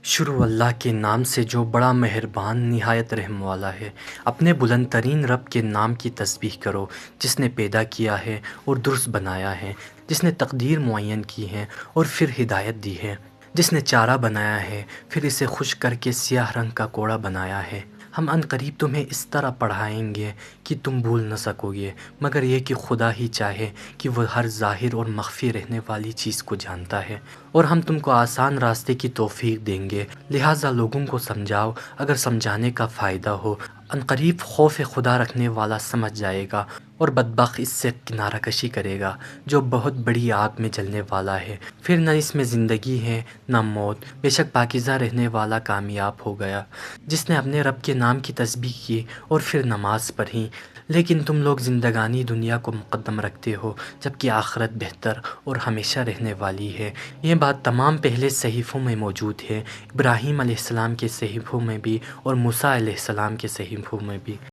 شروع اللہ کے نام سے جو بڑا مہربان نہایت رحم والا ہے۔ اپنے بلند ترین رب کے نام کی تسبیح کرو، جس نے پیدا کیا ہے اور درست بنایا ہے، جس نے تقدیر معین کی ہے اور پھر ہدایت دی ہے، جس نے چارہ بنایا ہے پھر اسے خشک کر کے سیاہ رنگ کا کوڑا بنایا ہے۔ ہم عن قریب تمہیں اس طرح پڑھائیں گے کہ تم بھول نہ سکو گے، مگر یہ کہ خدا ہی چاہے کہ وہ ہر ظاہر اور مخفی رہنے والی چیز کو جانتا ہے، اور ہم تم کو آسان راستے کی توفیق دیں گے، لہٰذا لوگوں کو سمجھاؤ اگر سمجھانے کا فائدہ ہو۔ عن قریب خوف خدا رکھنے والا سمجھ جائے گا، اور بدبخت اس سے کنارہ کشی کرے گا جو بہت بڑی آگ میں جلنے والا ہے، پھر نہ اس میں زندگی ہے نہ موت، بے شک پاکیزہ رہنے والا کامیاب ہو گیا، جس نے اپنے رب کے نام کی تسبیح کی اور پھر نماز پڑھی۔ لیکن تم لوگ زندگانی دنیا کو مقدم رکھتے ہو، جبکہ آخرت بہتر اور ہمیشہ رہنے والی ہے۔ یہ بات تمام پہلے صحیفوں میں موجود ہے، ابراہیم علیہ السلام کے صحیفوں میں بھی اور موسیٰ علیہ السلام کے صحیفوں میں بھی۔